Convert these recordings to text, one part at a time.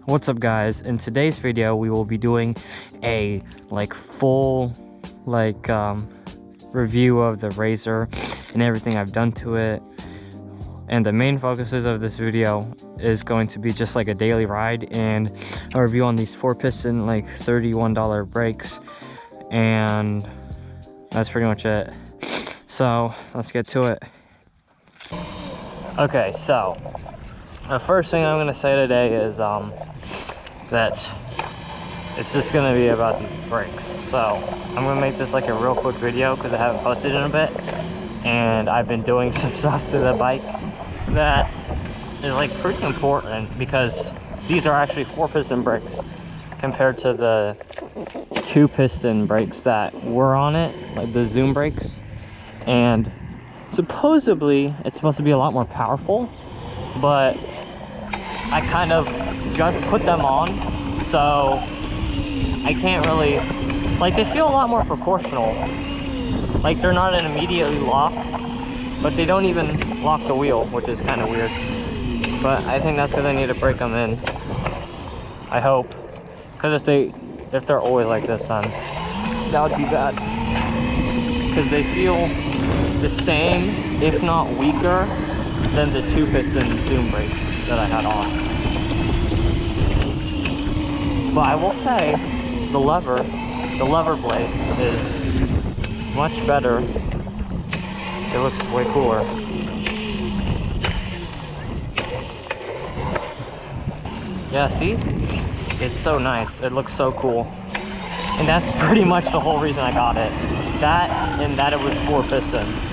What's up, guys? In today's video we will be doing a full review of the Razor and everything I've done to it. And the main focuses of this video is going to be just like a daily ride and a review on these 4-piston $31 brakes, and that's pretty much it. So let's get to it. Okay, so the first thing I'm going to say today is that it's just going to be about these brakes. So I'm going to make this like a real quick video because I haven't posted in a bit, and I've been doing some stuff to the bike that is like pretty important, because these are actually 4-piston brakes compared to the 2-piston brakes that were on it, like the Zoom brakes. And supposedly it's supposed to be a lot more powerful, but I kind of just put them on, so I can't really, they feel a lot more proportional. Like, they're not an immediately lock, but they don't even lock the wheel, which is kind of weird. But I think that's because I need to break them in, I hope, because if they're always like this, then that would be bad, because they feel the same, if not weaker, than the 2-piston Zoom brakes that I had on. But I will say the lever blade is much better. It looks way cooler. Yeah, see? It's so nice. It looks so cool. And that's pretty much the whole reason I got it. That, and that it was 4-piston.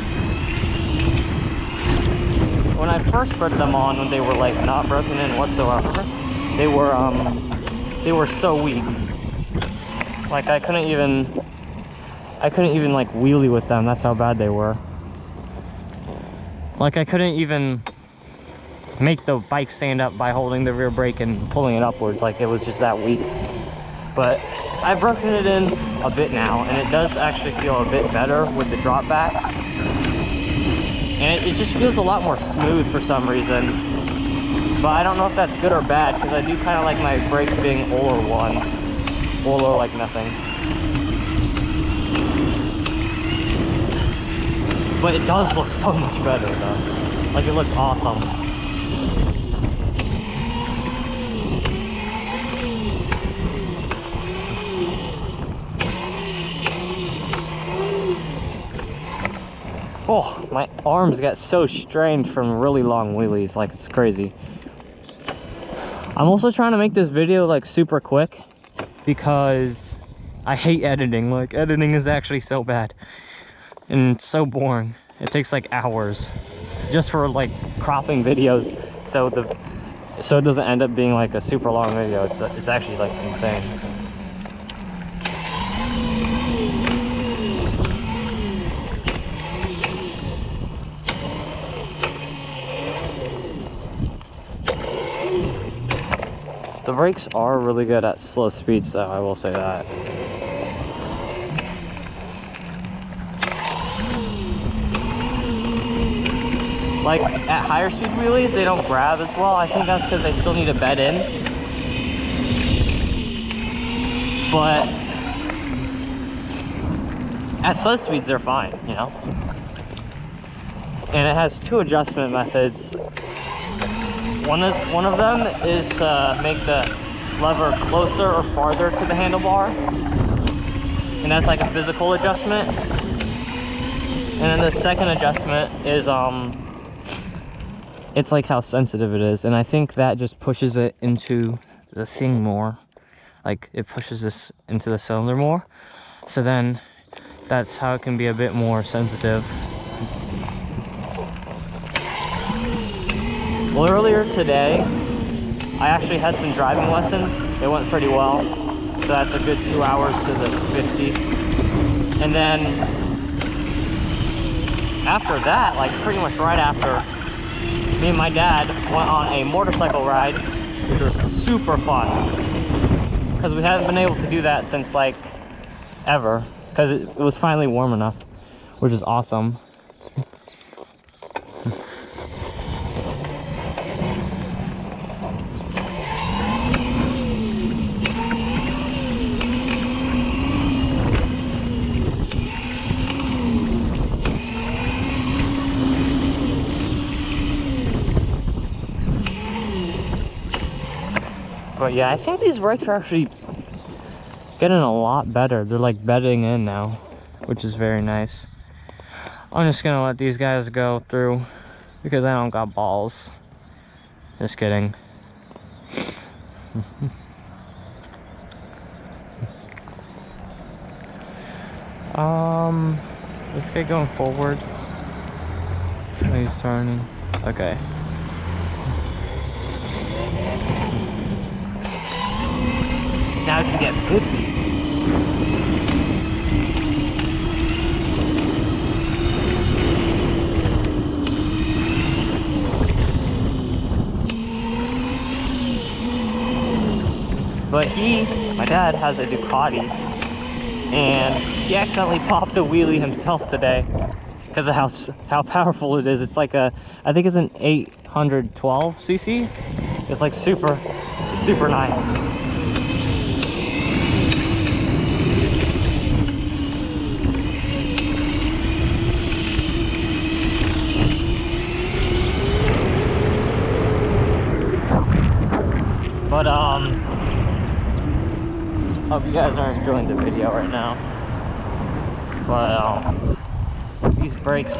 When I first put them on, when they were not broken in whatsoever, they were so weak. Like, I couldn't even wheelie with them. That's how bad they were. Like, I couldn't even make the bike stand up by holding the rear brake and pulling it upwards. Like, it was just that weak. But I've broken it in a bit now, and it does actually feel a bit better with the drop backs. And it just feels a lot more smooth for some reason. But I don't know if that's good or bad, because I do kind of like my brakes being Oiler 1. Oiler like nothing. But it does look so much better though. Like, it looks awesome. Oh, my arms got so strained from really long wheelies, like, it's crazy. I'm also trying to make this video super quick, because I hate editing. Like, editing is actually so bad and it's so boring. It takes hours just for cropping videos, so it doesn't end up being a super long video. It's actually insane. The brakes are really good at slow speeds, though, I will say that. Like, at higher speed wheelies, they don't grab as well. I think that's because they still need to bed in. But at slow speeds, they're fine, you know? And it has 2 adjustment methods. One of them is to make the lever closer or farther to the handlebar, and that's like a physical adjustment. And then the second adjustment is it's like how sensitive it is, and I think that just pushes it into the thing more. Like, it pushes this into the cylinder more, so then that's how it can be a bit more sensitive. Well, earlier today, I actually had some driving lessons. It went pretty well. So that's a good 2 hours to the 50. And then after that, pretty much right after, me and my dad went on a motorcycle ride, which was super fun. Because we haven't been able to do that since ever. Because it was finally warm enough, which is awesome. But yeah, I think these brakes are actually getting a lot better. They're like bedding in now, which is very nice. I'm just gonna let these guys go through because I don't got balls. Just kidding. Let's get going forward. He's turning. Okay. Now you can get good beat. But my dad has a Ducati, and he accidentally popped a wheelie himself today because of how powerful it is. It's like I think it's an 812 cc. It's like super nice. But hope you guys are enjoying the video right now. But these brakes,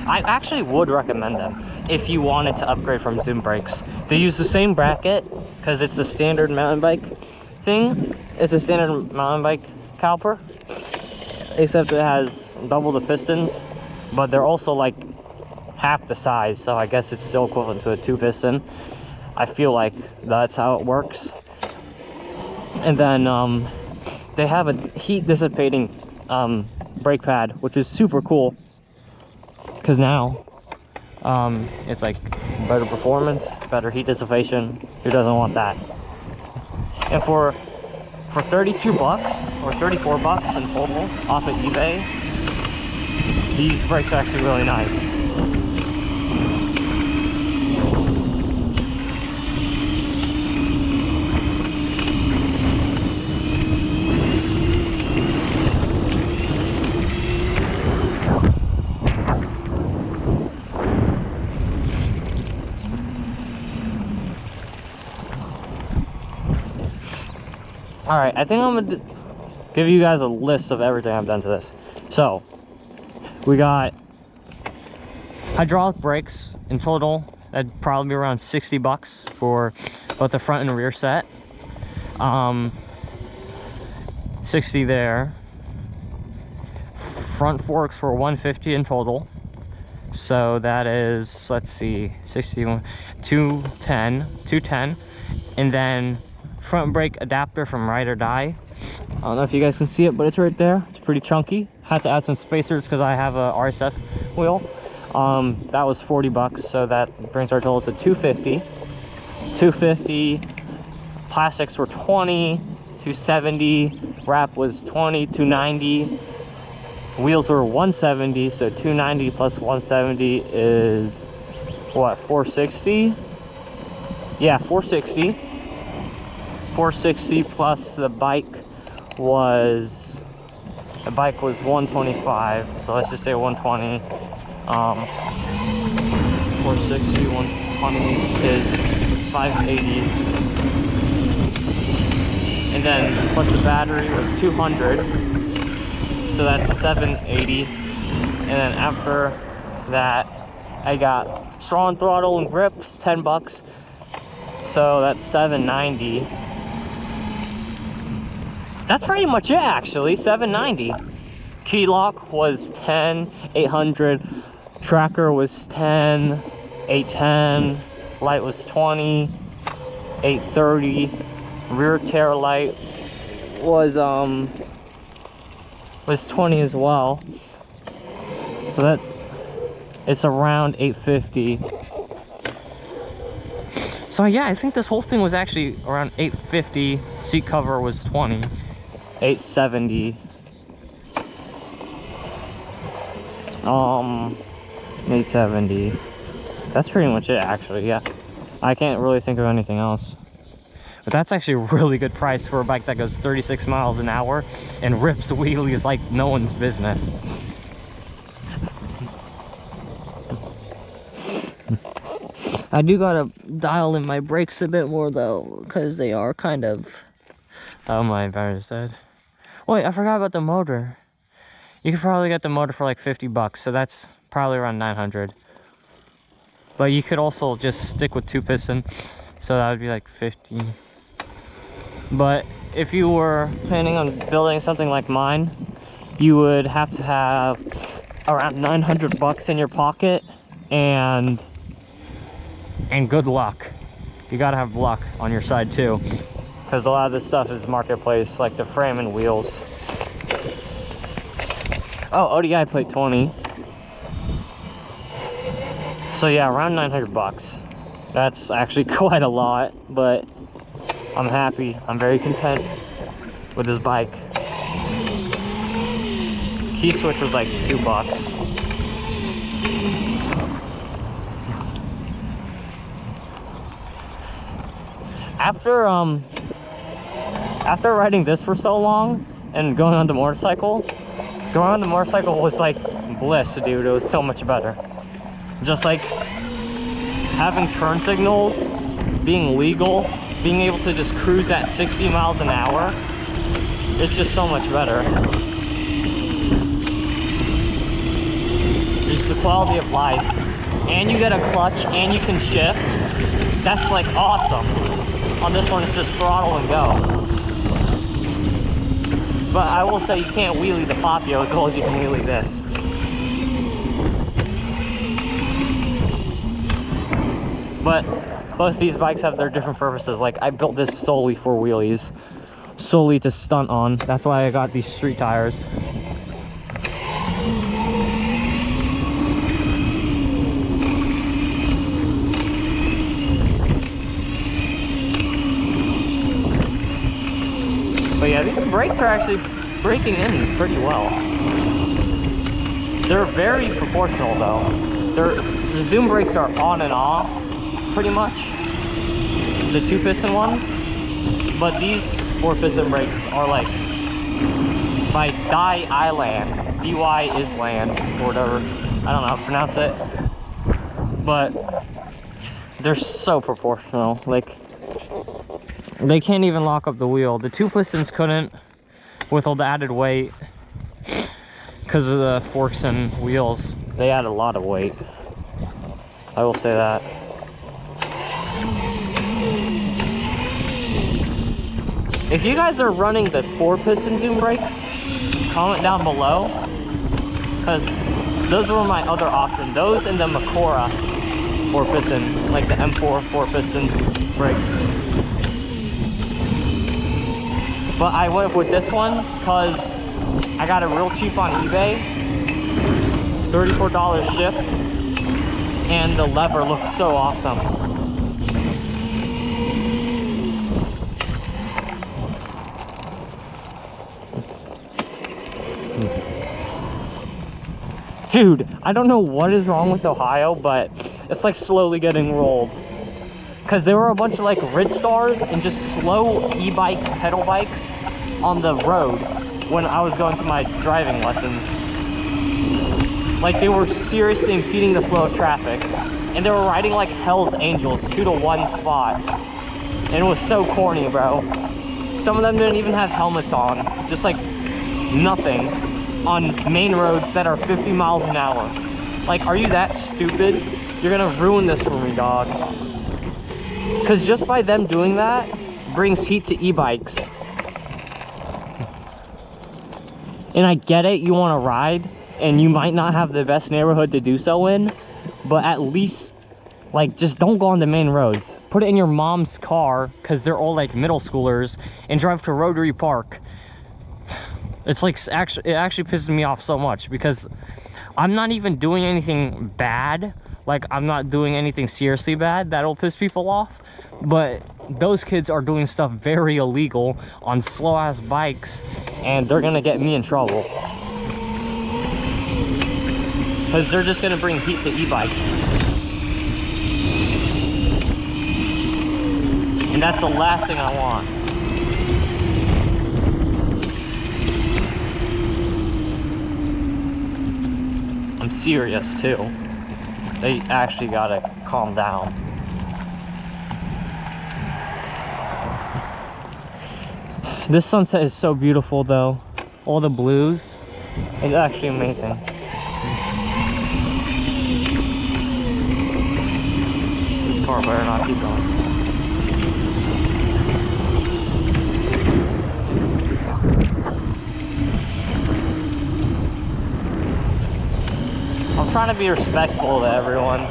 I actually would recommend them if you wanted to upgrade from Zoom brakes. They use the same bracket because it's a standard mountain bike thing. It's a standard mountain bike caliper, except it has double the pistons, but they're also like half the size, so I guess it's still equivalent to a 2-piston. I feel like that's how it works. And then they have a heat dissipating brake pad, which is super cool because now it's like better performance, better heat dissipation. Who doesn't want that? And for 32 bucks or 34 bucks in total off of eBay, these brakes are actually really nice. Alright, I think I'm gonna give you guys a list of everything I've done to this. So, we got hydraulic brakes in total. That'd probably be around 60 bucks for both the front and rear set. 60 there. Front forks for 150 in total. So that is, let's see, 61, 210. And then front brake adapter from Ride or Die. I don't know if you guys can see it, but it's right there. It's pretty chunky. Had to add some spacers because I have a RSF wheel. That was 40 bucks, so that brings our total to 250. 250. Plastics were 20. 270. Wrap was 20. 290. Wheels were 170, so 290 plus 170 is what, 460? Yeah, 460. 460 plus the bike was 125, so let's just say 120. 460 120 is 580, and then plus the battery was 200, so that's 780. And then after that I got strong throttle and grips, 10 bucks, so that's 790. That's pretty much it, actually. 790. Key lock was 10, 800. Tracker was 10, 810. Light was 20, 830. Rear tail light was 20 as well. So it's around 850. So yeah, I think this whole thing was actually around 850. Seat cover was 20. 870. 870. That's pretty much it, actually. Yeah, I can't really think of anything else. But that's actually a really good price for a bike that goes 36 miles an hour and rips wheelies like no one's business. I do gotta dial in my brakes a bit more though, because they are kind of... Oh, my battery's dead. Wait, I forgot about the motor. You could probably get the motor for like 50 bucks, so that's probably around 900. But you could also just stick with 2-piston, so that would be like 50. But if you were planning on building something like mine, you would have to have around 900 bucks in your pocket and good luck. You gotta have luck on your side too, because a lot of this stuff is marketplace, like the frame and wheels. Oh, ODI plate 20. So yeah, around 900 bucks. That's actually quite a lot, but I'm happy. I'm very content with this bike. Key switch was like $2. After riding this for so long and going on the motorcycle was like bliss, dude. It was so much better. Just like having turn signals, being legal, being able to just cruise at 60 miles an hour, it's just so much better. Just the quality of life. And you get a clutch and you can shift. That's like awesome. On this one, it's just throttle and go. But I will say you can't wheelie the Papio as well as you can wheelie this. But both these bikes have their different purposes. Like, I built this solely for wheelies, solely to stunt on. That's why I got these street tires. But yeah, these brakes are actually braking in pretty well. They're very proportional though. The Zoom brakes are on and off, pretty much. The 2-piston ones. But these 4-piston brakes are like by Die Island. DY Island, or whatever. I don't know how to pronounce it. But they're so proportional. Like, they can't even lock up the wheel. The 2-pistons couldn't with all the added weight because of the forks and wheels. They add a lot of weight. I will say that. If you guys are running the 4-piston Zoom brakes, comment down below, because those were my other option. Those and the Makora 4-piston, like the M4 4-piston brakes. But I went with this one because I got it real cheap on eBay. $34 shipped. And the lever looked so awesome. Dude, I don't know what is wrong with Ohio, but it's like slowly getting rolled. Because there were a bunch of like Ridge Stars and just slow e-bike pedal bikes on the road when I was going to my driving lessons. Like, they were seriously impeding the flow of traffic. And they were riding like Hell's Angels, 2 to 1 spot. And it was so corny, bro. Some of them didn't even have helmets on. Just like nothing on main roads that are 50 miles an hour. Like, are you that stupid? You're gonna ruin this for me, dog. Because just by them doing that brings heat to e-bikes. And I get it, you want to ride and you might not have the best neighborhood to do so in, but at least, like, just don't go on the main roads. Put it in your mom's car, because they're all like middle schoolers, and drive to Rotary Park. It's like, it actually pisses me off so much, because I'm not even doing anything bad. Like, I'm not doing anything seriously bad that'll piss people off, but those kids are doing stuff very illegal on slow-ass bikes, and they're gonna get me in trouble. Because they're just gonna bring heat to e-bikes. And that's the last thing I want. I'm serious too. They actually gotta calm down. This sunset is so beautiful though. All the blues. It's actually amazing. This car better not keep going. I'm trying to be respectful to everyone,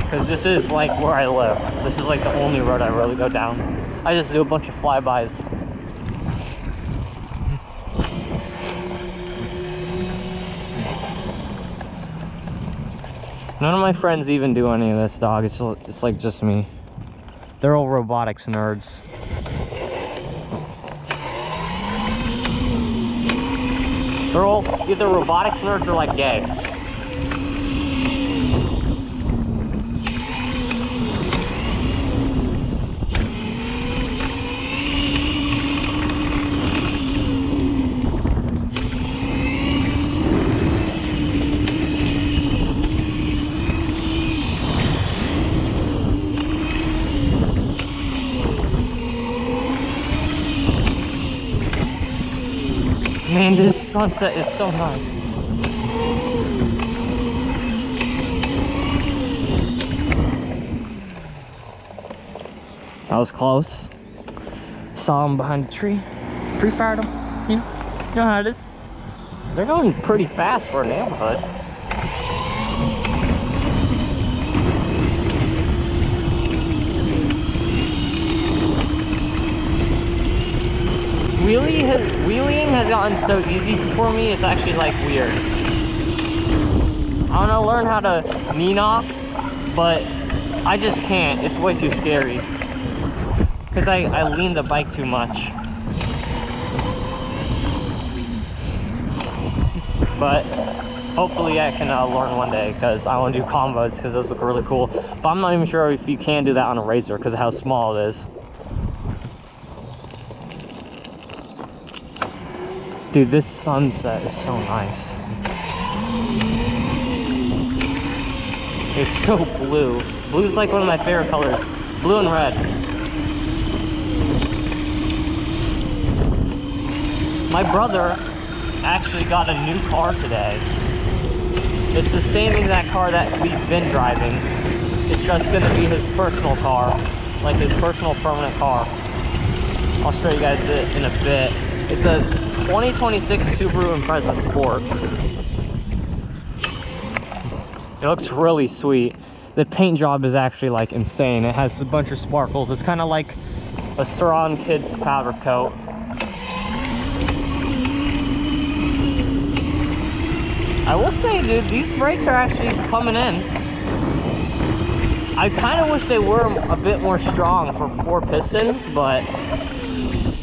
because this is like where I live. This is like the only road I really go down. I just do a bunch of flybys. None of my friends even do any of this, dog. It's like just me. They're all robotics nerds. They're all either robotics nerds or like gay. Man, this sunset is so nice. That was close. Saw him behind the tree. Pre-fired him. You know how it is. They're going pretty fast for a neighborhood. Wheeling has gotten so easy for me, it's actually like weird. I want to learn how to knee knock, but I just can't. It's way too scary. Because I lean the bike too much. But hopefully I can learn one day, because I want to do combos, because those look really cool. But I'm not even sure if you can do that on a razor because of how small it is. Dude, this sunset is so nice. It's so blue. Blue's like one of my favorite colors. Blue and red. My brother actually got a new car today. It's the same exact car that we've been driving. It's just gonna be his personal car. Like his personal permanent car. I'll show you guys it in a bit. It's a 2026 Subaru Impreza Sport. It looks really sweet. The paint job is actually like insane. It has a bunch of sparkles. It's kind of like a Saran Kids powder coat. I will say, dude, these brakes are actually coming in. I kind of wish they were a bit more strong for 4 pistons, but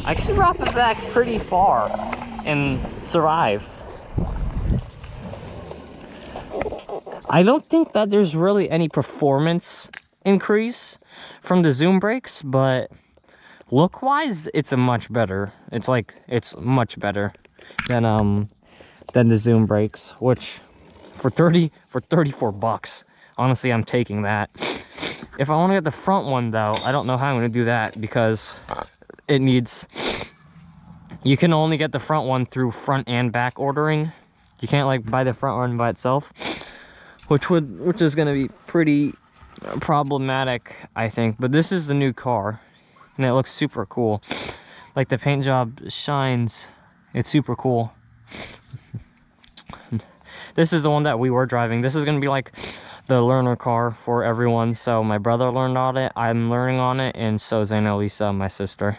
I can drop it back pretty far and survive. I don't think that there's really any performance increase from the Zoom brakes, but look-wise, it's a much better. It's much better than the Zoom brakes, which for 34 bucks, honestly, I'm taking that. If I want to get the front one though, I don't know how I'm going to do that, because it needs, you can only get the front one through front and back ordering. You can't like buy the front one by itself, which is going to be pretty problematic, I think. But this is the new car and it looks super cool. Like the paint job shines. It's super cool. This is the one that we were driving. This is going to be like the learner car for everyone. So my brother learned on it, I'm learning on it, and so is Annalisa, my sister.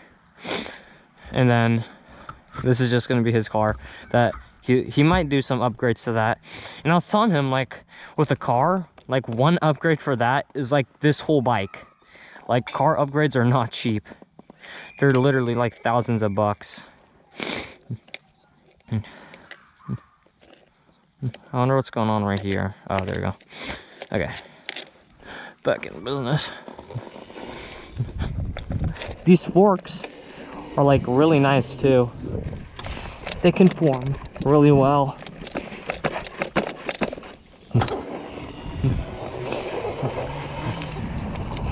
And then this is just going to be his car. That he might do some upgrades to that. And I was telling him, like, with a car, like one upgrade for that is like this whole bike. Like, car upgrades are not cheap. They're literally like thousands of bucks. I wonder what's going on right here. Oh, there we go. Okay, back in business. These forks are like really nice too. They conform really well.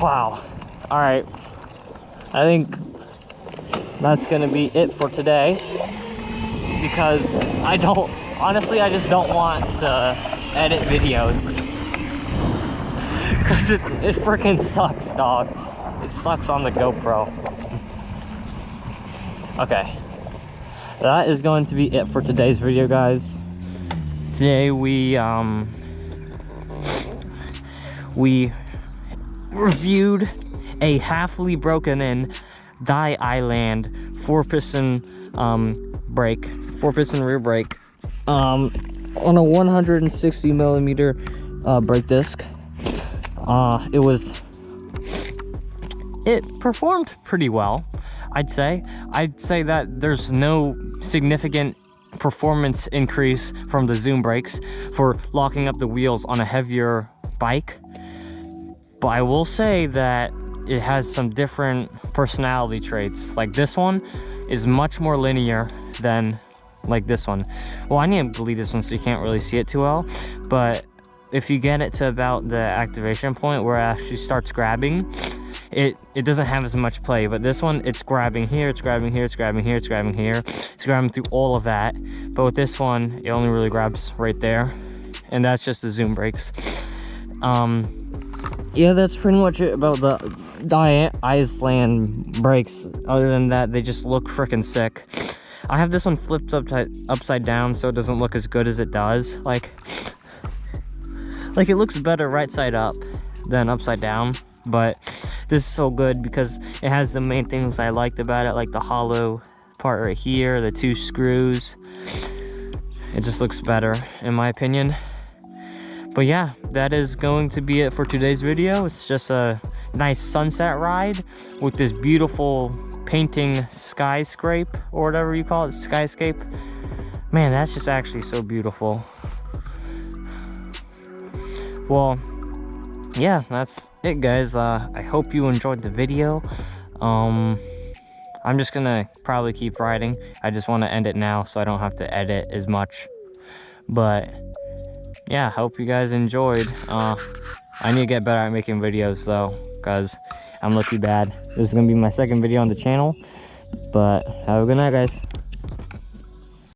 Wow. All right, I think that's gonna be it for today, because honestly, I just don't want to edit videos, because it freaking sucks, dog. It sucks on the GoPro. Okay, that is going to be it for today's video, guys. Today we reviewed a halfly broken in Die Island 4-piston rear brake on a 160 millimeter brake disc. It performed pretty well, I'd say that there's no significant performance increase from the Zoom brakes for locking up the wheels on a heavier bike, but I will say that it has some different personality traits. Like, this one is much more linear than like this one. Well, I need to delete this one so you can't really see it too well, but if you get it to about the activation point where it actually starts grabbing, it doesn't have as much play. But this one, it's grabbing here, it's grabbing here, it's grabbing here, it's grabbing here, it's grabbing through all of that. But with this one, it only really grabs right there, and that's just the Zoom brakes. Yeah, that's pretty much it about the Die Island brakes. Other than that, they just look freaking sick. I have this one flipped upside down so it doesn't look as good as it does. Like it looks better right side up than upside down, but this is so good because it has the main things I liked about it, like the hollow part right here, the 2 screws. It just looks better in my opinion. But yeah, that is going to be it for today's video. It's just a nice sunset ride with this beautiful painting skyscape, or whatever you call it, skyscape. Man, that's just actually so beautiful. Well, yeah, that's it, guys. I hope you enjoyed the video. I'm just gonna probably keep riding. I just want to end it now so I don't have to edit as much. But yeah, hope you guys enjoyed. I need to get better at making videos though, because I'm looking bad. This is gonna be my second video on the channel, but have a good night, guys.